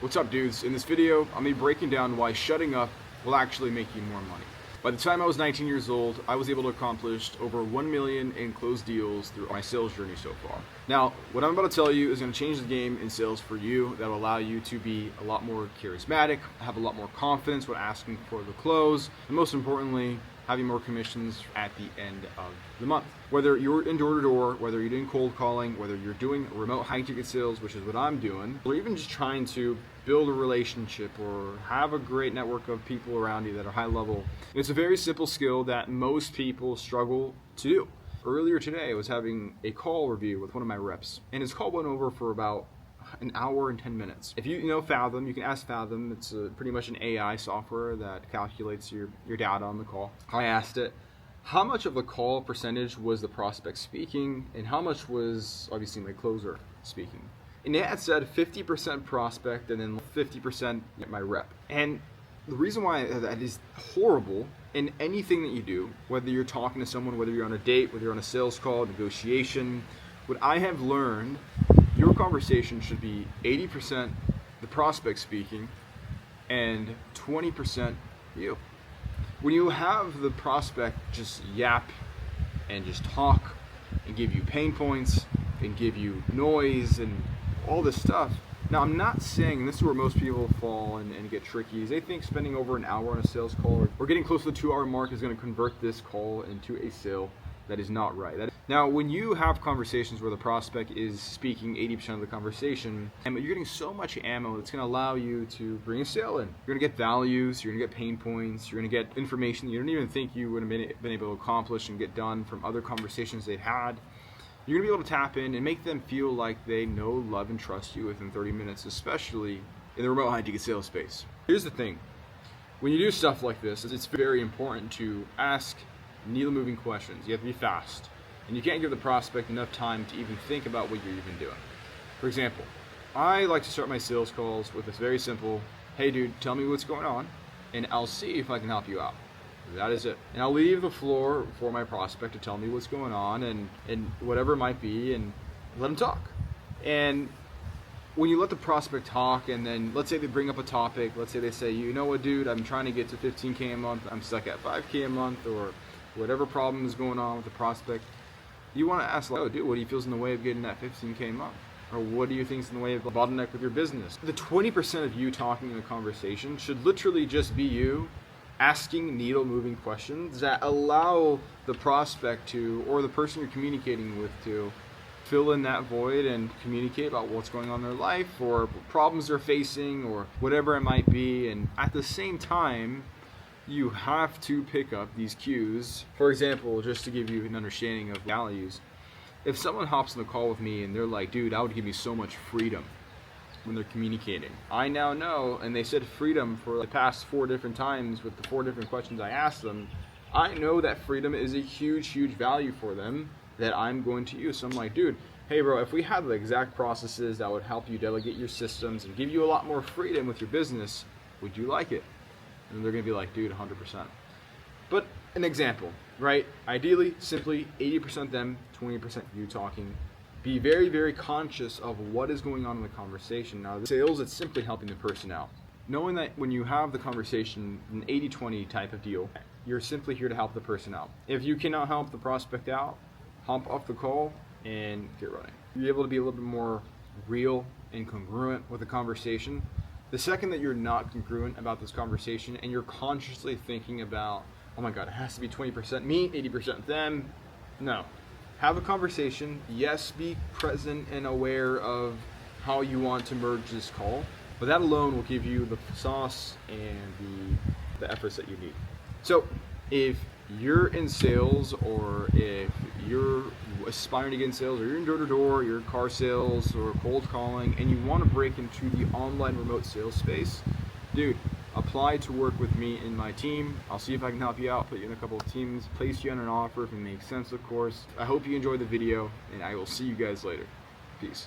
What's up, dudes? In this video, I'm going to be breaking down why shutting up will actually make you more money. By the time I was 19 years old, I was able to accomplish over 1 million in closed deals through my sales journey so far. Now, what I'm about to tell you is going to change the game in sales for you. That will allow you to be a lot more charismatic, have a lot more confidence when asking for the close, and most importantly, having more commissions at the end of the month. Whether you're in door-to-door, whether you're doing cold calling, whether you're doing remote high-ticket sales, which is what I'm doing, or even just trying to build a relationship or have a great network of people around you that are high level, it's a very simple skill that most people struggle to do. Earlier today, I was having a call review with one of my reps, and his call went over for about an hour and 10 minutes. If you know Fathom, you can ask Fathom. It's pretty much an AI software that calculates your data on the call. I asked it, how much of the call percentage was the prospect speaking, and how much was obviously my closer speaking? And it had said 50% prospect and then 50% my rep. And the reason why that is horrible in anything that you do, whether you're talking to someone, whether you're on a date, whether you're on a sales call, negotiation, what I have learned, your conversation should be 80% the prospect speaking and 20% you. When you have the prospect just yap and just talk and give you pain points and give you noise and all this stuff. Now, I'm not saying, this is where most people fall and get tricky, is they think spending over an hour on a sales call or getting close to the 2 hour mark is going to convert this call into a sale. That is not right. Now, when you have conversations where the prospect is speaking 80% of the conversation, and you're getting so much ammo, it's going to allow you to bring a sale in. You're going to get values, you're going to get pain points, you're going to get information you don't even think you would have been able to accomplish and get done from other conversations they've had. You're going to be able to tap in and make them feel like they know, love, and trust you within 30 minutes, especially in the remote high-ticket sales space. Here's the thing. When you do stuff like this, it's very important to ask needle-moving questions. You have to be fast. And you can't give the prospect enough time to even think about what you're even doing. For example, I like to start my sales calls with this very simple, hey dude, tell me what's going on, and I'll see if I can help you out. That is it. And I'll leave the floor for my prospect to tell me what's going on and whatever it might be, and let them talk. And when you let the prospect talk, and then let's say they bring up a topic, let's say they say, you know what dude, I'm trying to get to 15K a month, I'm stuck at 5K a month, or whatever problem is going on with the prospect, you want to ask, like, oh dude, what do you feel is in the way of getting that 15K a month? Or what do you think is in the way of the bottleneck with your business? The 20% of you talking in a conversation should literally just be you asking needle-moving questions that allow the prospect to, or the person you're communicating with, to fill in that void and communicate about what's going on in their life or problems they're facing or whatever it might be. And at the same time, you have to pick up these cues. For example, just to give you an understanding of values, if someone hops on the call with me and they're like, dude, that would give me so much freedom when they're communicating. I now know, and they said freedom for the past 4 different times with the 4 different questions I asked them, I know that freedom is a huge, huge value for them that I'm going to use. So I'm like, dude, hey bro, if we had the exact processes that would help you delegate your systems and give you a lot more freedom with your business, would you like it? And they're gonna be like, dude, 100%. But an example, right? Ideally, simply 80% them, 20% you talking. Be very, very conscious of what is going on in the conversation. Now, the sales, it's simply helping the person out. Knowing that when you have the conversation, an 80-20 type of deal, you're simply here to help the person out. If you cannot help the prospect out, hop off the call and get running. You're able to be a little bit more real and congruent with the conversation. The second that you're not congruent about this conversation and you're consciously thinking about, oh my God, it has to be 20% me, 80% them, no. Have a conversation. Yes, be present and aware of how you want to merge this call, but that alone will give you the sauce and the efforts that you need. So if you're in sales, or if you're aspiring to get in sales, or you're in door-to-door, you're car sales or cold calling, and you want to break into the online remote sales space, dude, apply to work with me and my team. I'll see if I can help you out, put you in a couple of teams, place you on an offer if it makes sense, of course. I hope you enjoyed the video, and I will see you guys later. Peace.